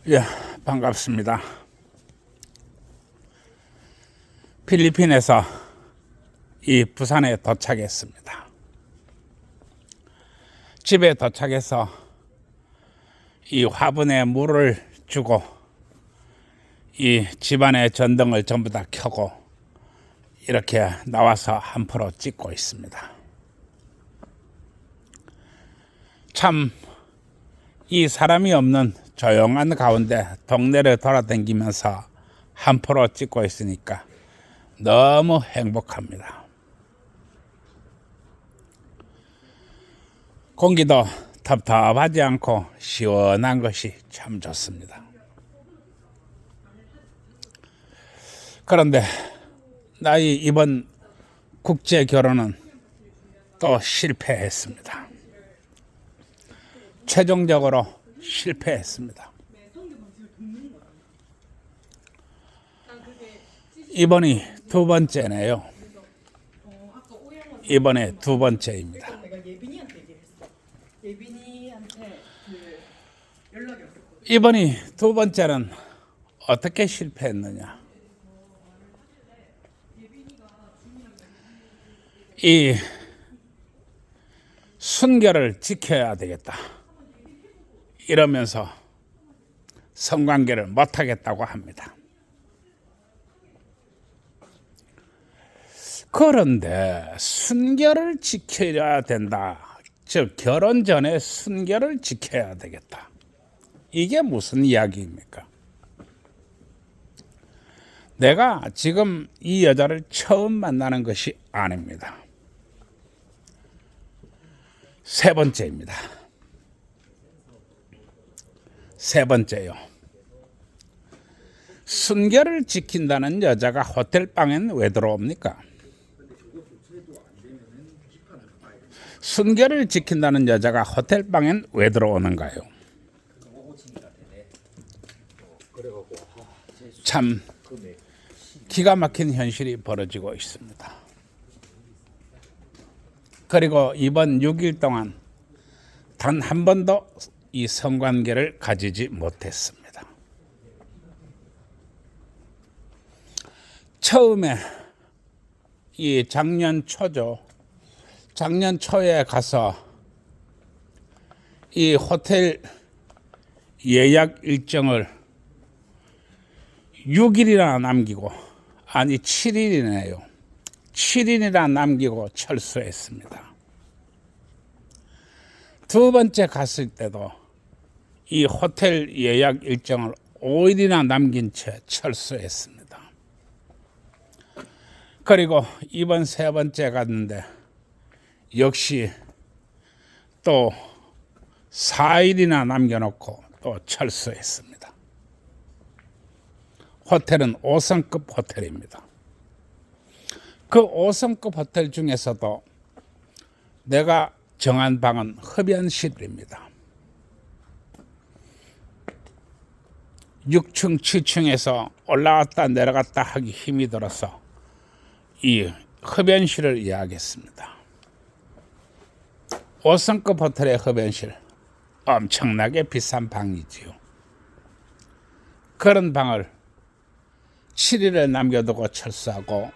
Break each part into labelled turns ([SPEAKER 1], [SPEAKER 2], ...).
[SPEAKER 1] 예, 반갑습니다. 필리핀에서 이 부산에 도착했습니다. 집에 도착해서 이 화분에 물을 주고 이 집안의 전등을 전부 다 켜고 이렇게 나와서 한 프로 찍고 있습니다. 참 이 사람이 없는 조용한 가운데 동네를 돌아다니면서 한 프로 찍고 있으니까 너무 행복합니다. 공기도 답답하지 않고 시원한 것이 참 좋습니다. 그런데 나의 이번 국제 결혼은 또 실패했습니다. 최종적으로 실패했습니다. 이번이 두 번째네요. 이번에 두 번째입니다. 이번이 두 번째는 어떻게 실패했느냐? 이 순결을 지켜야 되겠다. 이러면서 성관계를 못하겠다고 합니다. 그런데 순결을 지켜야 된다. 즉 결혼 전에 순결을 지켜야 되겠다. 이게 무슨 이야기입니까? 내가 지금 이 여자를 처음 만나는 것이 아닙니다. 세 번째입니다. 세 번째요. 순결을 지킨다는 여자가 호텔방엔 왜 들어옵니까? 순결을 지킨다는 여자가 호텔방엔 왜 들어오는가요? 참 기가 막힌 현실이 벌어지고 있습니다. 그리고 이번 6일 동안 단 한 번도 이 성관계를 가지지 못했습니다. 처음에 이 작년 초에 가서 이 호텔 예약 일정을 6일이나 남기고, 아니 7일이네요. 7일이나 남기고 철수했습니다. 두 번째 갔을 때도 이 호텔 예약 일정을 5일이나 남긴 채 철수했습니다. 그리고 이번 세 번째 갔는데 역시 또 4일이나 남겨놓고 또 철수했습니다. 호텔은 5성급 호텔입니다. 그 5성급 호텔 중에서도 내가 정한 방은 흡연실입니다. 6층, 7층에서 올라갔다 내려갔다 하기 힘이 들어서 이 흡연실을 예약했습니다. 5성급 호텔의 흡연실, 엄청나게 비싼 방이지요. 그런 방을 7일을 남겨두고 철수하고,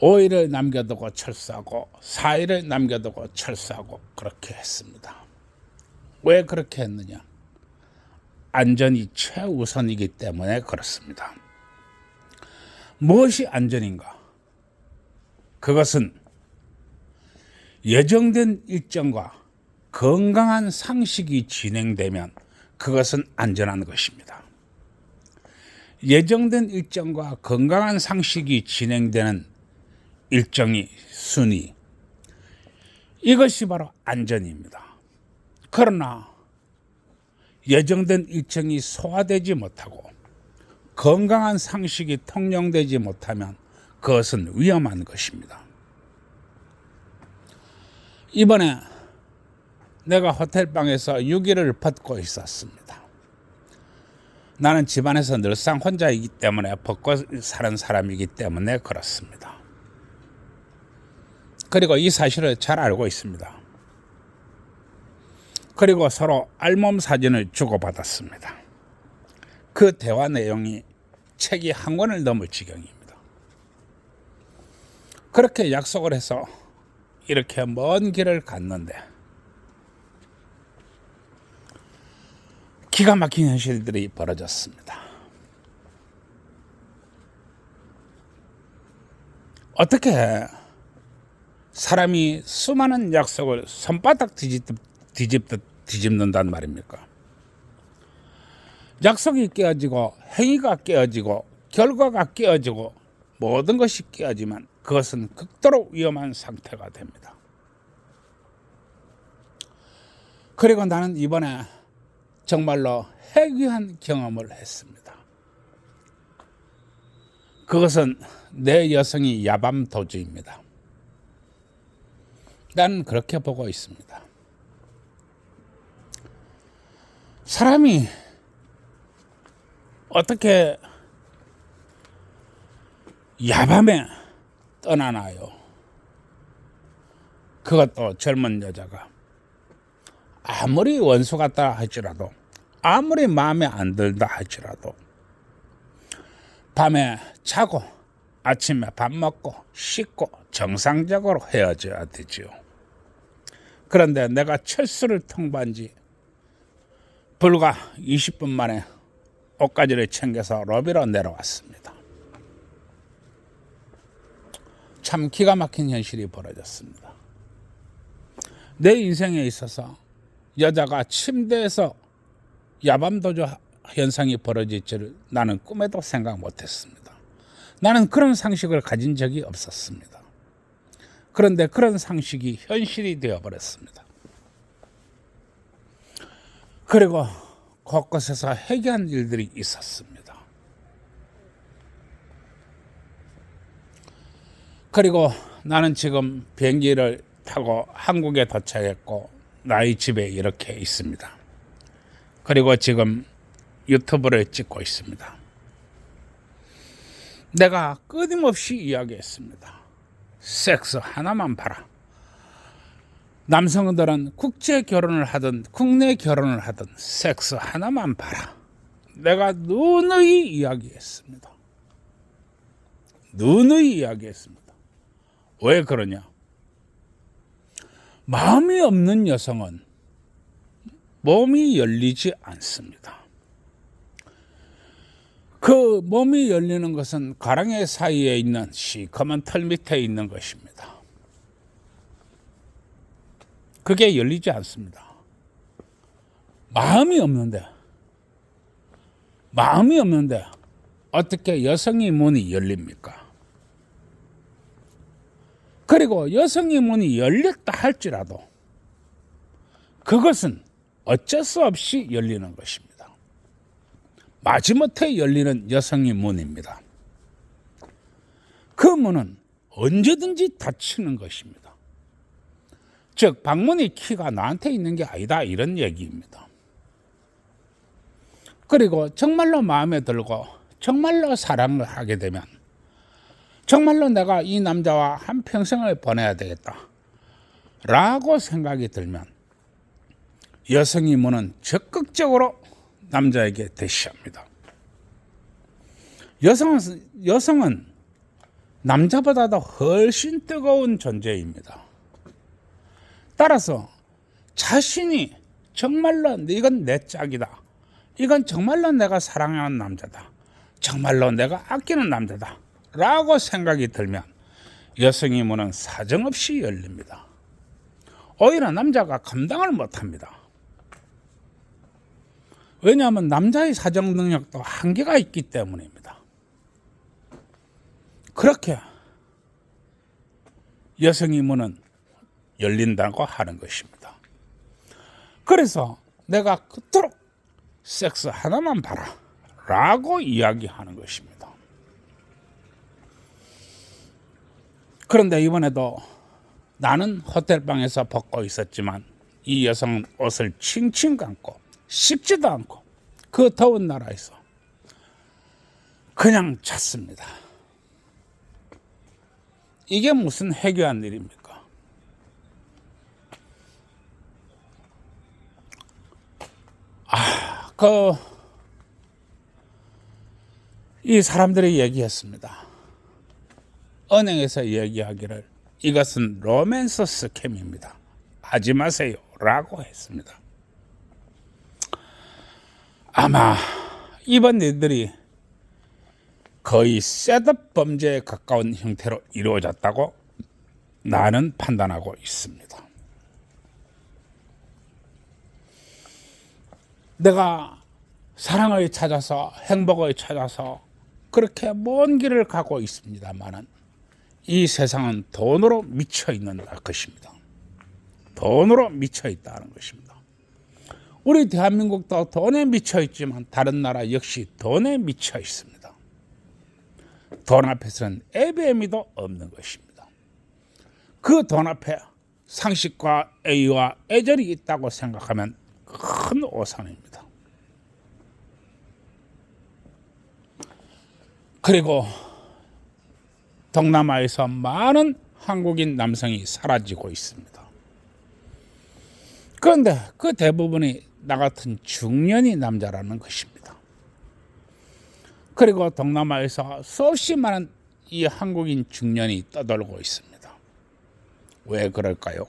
[SPEAKER 1] 5일을 남겨두고 철수하고, 4일을 남겨두고 철수하고 그렇게 했습니다. 왜 그렇게 했느냐? 안전이 최우선이기 때문에 그렇습니다. 무엇이 안전인가? 그것은 예정된 일정과 건강한 상식이 진행되면 그것은 안전한 것입니다. 예정된 일정과 건강한 상식이 진행되는 일정이 순위, 이것이 바로 안전입니다. 그러나 예정된 일정이 소화되지 못하고 건강한 상식이 통용되지 못하면 그것은 위험한 것입니다. 이번에 내가 호텔방에서 6일을 벗고 있었습니다. 나는 집안에서 늘상 혼자이기 때문에 벗고 사는 사람이기 때문에 그렇습니다. 그리고 이 사실을 잘 알고 있습니다. 그리고 서로 알몸 사진을 주고받았습니다. 그 대화 내용이 책이 한 권을 넘을 지경입니다. 그렇게 약속을 해서 이렇게 먼 길을 갔는데 기가 막힌 현실들이 벌어졌습니다. 어떻게 사람이 수많은 약속을 손바닥 뒤집는단 말입니까? 약속이 깨어지고 행위가 깨어지고 결과가 깨어지고 모든 것이 깨어지면 그것은 극도로 위험한 상태가 됩니다. 그리고 나는 이번에 정말로 해괴한 경험을 했습니다. 그것은 내 여성이 야밤도주입니다. 나는 그렇게 보고 있습니다. 사람이 어떻게 야밤에 떠나나요? 그것도 젊은 여자가. 아무리 원수 같다 할지라도, 아무리 마음에 안 들다 할지라도 밤에 자고 아침에 밥 먹고 씻고 정상적으로 헤어져야 되지요. 그런데 내가 철수를 통보한 지 불과 20분 만에 옷가지를 챙겨서 로비로 내려왔습니다. 참 기가 막힌 현실이 벌어졌습니다. 내 인생에 있어서 여자가 침대에서 야밤도주 현상이 벌어질 줄 나는 꿈에도 생각 못했습니다. 나는 그런 상식을 가진 적이 없었습니다. 그런데 그런 상식이 현실이 되어버렸습니다. 그리고 곳곳에서 해괴한 일들이 있었습니다. 그리고 나는 지금 비행기를 타고 한국에 도착했고 나의 집에 이렇게 있습니다. 그리고 지금 유튜브를 찍고 있습니다. 내가 끊임없이 이야기했습니다. 섹스 하나만 봐라. 남성들은 국제 결혼을 하든 국내 결혼을 하든 섹스 하나만 봐라. 내가 누누이 이야기했습니다. 누누이 이야기했습니다. 왜 그러냐? 마음이 없는 여성은 몸이 열리지 않습니다. 그 몸이 열리는 것은 가랑이 사이에 있는 시커먼 털 밑에 있는 것입니다. 그게 열리지 않습니다. 마음이 없는데 어떻게 여성의 문이 열립니까? 그리고 여성의 문이 열렸다 할지라도 그것은 어쩔 수 없이 열리는 것입니다. 마지못해 열리는 여성의 문입니다. 그 문은 언제든지 닫히는 것입니다. 즉 방문의 키가 나한테 있는 게 아니다 이런 얘기입니다. 그리고 정말로 마음에 들고 정말로 사랑을 하게 되면 정말로 내가 이 남자와 한평생을 보내야 되겠다 라고 생각이 들면 여성의 문은 적극적으로 남자에게 대시합니다. 여성은 남자보다도 훨씬 뜨거운 존재입니다. 따라서 자신이 정말로 이건 내 짝이다. 이건 정말로 내가 사랑하는 남자다. 정말로 내가 아끼는 남자다. 라고 생각이 들면 여성의 문은 사정없이 열립니다. 오히려 남자가 감당을 못합니다. 왜냐하면 남자의 사정 능력도 한계가 있기 때문입니다. 그렇게 여성의 문은 열린다고 하는 것입니다. 그래서 내가 그토록 섹스 하나만 봐라 라고 이야기하는 것입니다. 그런데 이번에도 나는 호텔방에서 벗고 있었지만 이 여성은 옷을 칭칭 감고 씹지도 않고 그 더운 나라에서 그냥 잤습니다. 이게 무슨 해괴한 일입니까? 이 사람들이 얘기했습니다. 은행에서 얘기하기를 이것은 로맨스 스캠입니다. 하지 마세요 라고 했습니다. 아마 이번 일들이 거의 셋업 범죄에 가까운 형태로 이루어졌다고 나는 판단하고 있습니다. 내가 사랑을 찾아서 행복을 찾아서 그렇게 먼 길을 가고 있습니다만은 이 세상은 돈으로 미쳐 있는 것입니다. 돈으로 미쳐 있다는 것입니다. 우리 대한민국도 돈에 미쳐 있지만 다른 나라 역시 돈에 미쳐 있습니다. 돈 앞에서는 애배미도 없는 것입니다. 그 돈 앞에 상식과 애의와 애절이 있다고 생각하면 큰 오산입니다. 그리고 동남아에서 많은 한국인 남성이 사라지고 있습니다. 그런데 그 대부분이 나 같은 중년이 남자라는 것입니다. 그리고 동남아에서 수없이 많은 이 한국인 중년이 떠돌고 있습니다. 왜 그럴까요?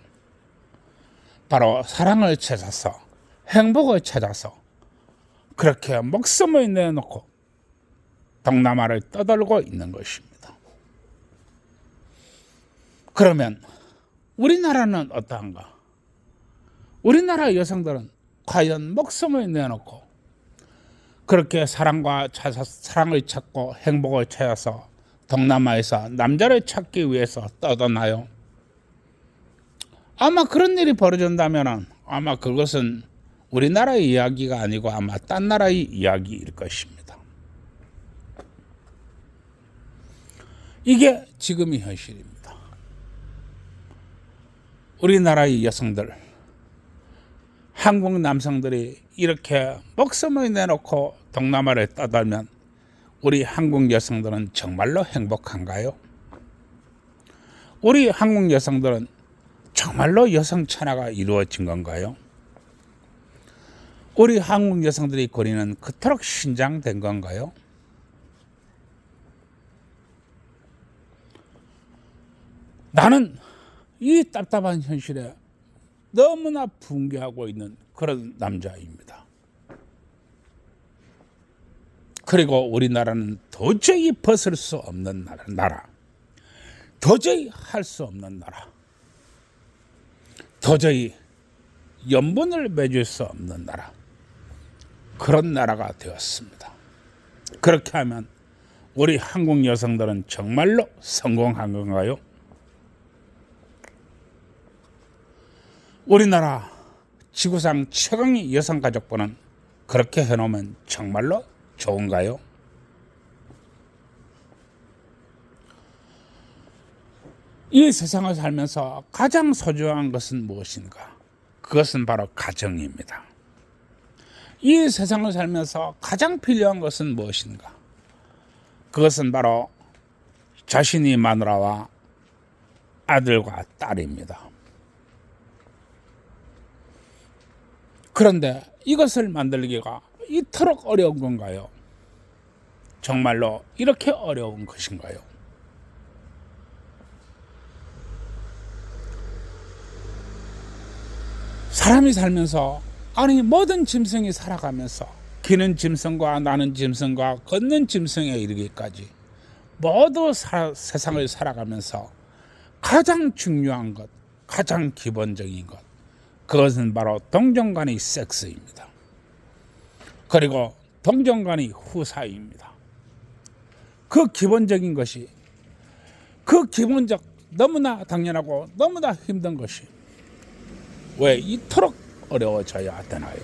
[SPEAKER 1] 바로 사랑을 찾아서 행복을 찾아서 그렇게 목숨을 내놓고 동남아를 떠돌고 있는 것입니다. 그러면 우리나라는 어떠한가? 우리나라 여성들은 과연 목숨을 내놓고 그렇게 사랑을 찾고 행복을 찾아서 동남아에서 남자를 찾기 위해서 떠도나요? 아마 그런 일이 벌어진다면 아마 그것은 우리나라의 이야기가 아니고 아마 딴 나라의 이야기일 것입니다. 이게 지금의 현실입니다. 우리나라의 여성들, 한국 남성들이 이렇게 목숨을 내놓고 동남아를 떠돌면 우리 한국 여성들은 정말로 행복한가요? 우리 한국 여성들은 정말로 여성 천하가 이루어진 건가요? 우리 한국 여성들의 권리는 그토록 신장된 건가요? 나는 이 답답한 현실에 너무나 붕괴하고 있는 그런 남자입니다. 그리고 우리나라는 도저히 벗을 수 없는 나라, 도저히 할 수 없는 나라, 도저히 연분을 맺을 수 없는 나라, 그런 나라가 되었습니다. 그렇게 하면 우리 한국 여성들은 정말로 성공한 건가요? 우리나라 지구상 최강의 여성가족부는 그렇게 해놓으면 정말로 좋은가요? 이 세상을 살면서 가장 소중한 것은 무엇인가? 그것은 바로 가정입니다. 이 세상을 살면서 가장 필요한 것은 무엇인가? 그것은 바로 자신의 마누라와 아들과 딸입니다. 그런데 이것을 만들기가 이토록 어려운 건가요? 정말로 이렇게 어려운 것인가요? 사람이 살면서, 아니 모든 짐승이 살아가면서 기는 짐승과 나는 짐승과 걷는 짐승에 이르기까지 모두 세상을 살아가면서 가장 중요한 것, 가장 기본적인 것, 그것은 바로 동정 간의 섹스입니다. 그리고 동정 간의 후사입니다. 그 기본적인 것이, 그 기본적 너무나 당연하고 너무나 힘든 것이 왜 이토록 어려워져야 되나요?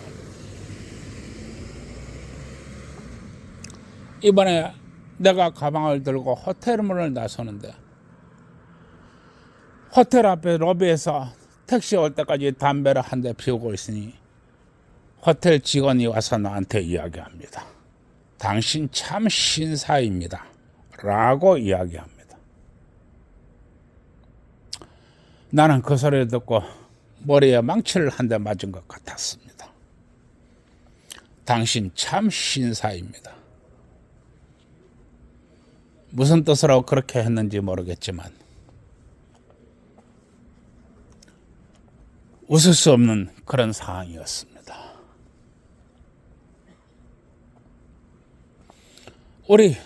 [SPEAKER 1] 이번에 내가 가방을 들고 호텔 문을 나서는데 호텔 앞에 로비에서 택시 올 때까지 담배를 한 대 피우고 있으니 호텔 직원이 와서 나한테 이야기합니다. 당신 참 신사입니다 라고 이야기합니다. 나는 그 소리를 듣고 머리에 망치를 한 대 맞은 것 같았습니다. 당신 참 신사입니다. 무슨 뜻으로 그렇게 했는지 모르겠지만 웃을 수 없는 그런 상황이었습니다. 우리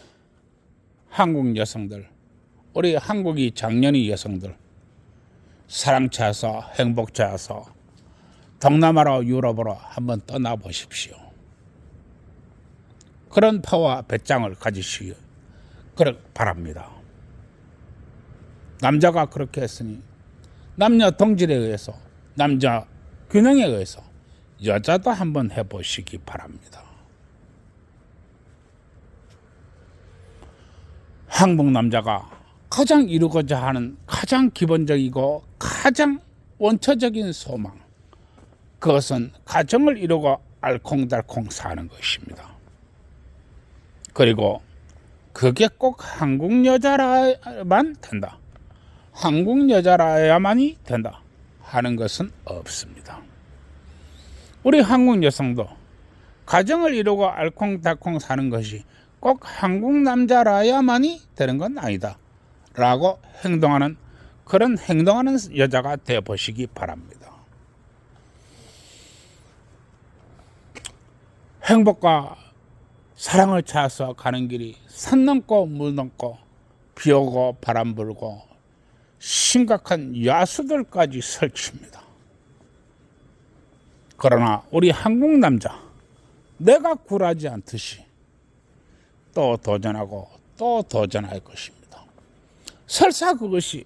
[SPEAKER 1] 한국 여성들, 우리 한국이 장년이 여성들, 사랑 찾아서 행복 찾아서 동남아로 유럽으로 한번 떠나보십시오. 그런 파와 배짱을 가지시기 바랍니다. 남자가 그렇게 했으니 남녀 동질에 의해서, 남자 균형에 의해서 여자도 한번 해보시기 바랍니다. 한국 남자가 가장 이루고자 하는 가장 기본적이고 가장 원초적인 소망, 그것은 가정을 이루고 알콩달콩 사는 것입니다. 그리고 그게 꼭 한국 여자라만 된다, 한국 여자라야만이 된다 하는 것은 없습니다. 우리 한국 여성도 가정을 이루고 알콩달콩 사는 것이 꼭 한국 남자라야만이 되는 건 아니다 라고 행동하는, 그런 행동하는 여자가 되어보시기 바랍니다. 행복과 사랑을 찾아서 가는 길이 산 넘고 물 넘고 비 오고 바람 불고 심각한 야수들까지 설칩니다. 그러나 우리 한국 남자, 내가 굴하지 않듯이 또 도전하고 또 도전할 것입니다. 설사 그것이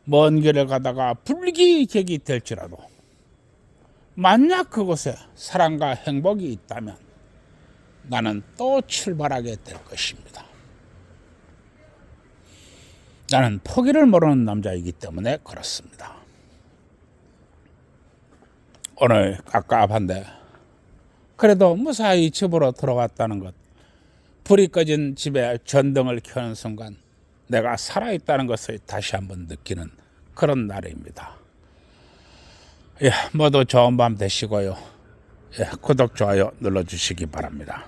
[SPEAKER 1] 먼 길을 가다가 불기객이 될지라도 만약 그곳에 사랑과 행복이 있다면 나는 또 출발하게 될 것입니다. 나는 포기를 모르는 남자이기 때문에 그렇습니다. 오늘 깝깝한데 그래도 무사히 집으로 들어왔다는 것, 불이 꺼진 집에 전등을 켜는 순간 내가 살아있다는 것을 다시 한번 느끼는 그런 날입니다. 모두 좋은 밤 되시고요. 구독, 좋아요 눌러주시기 바랍니다.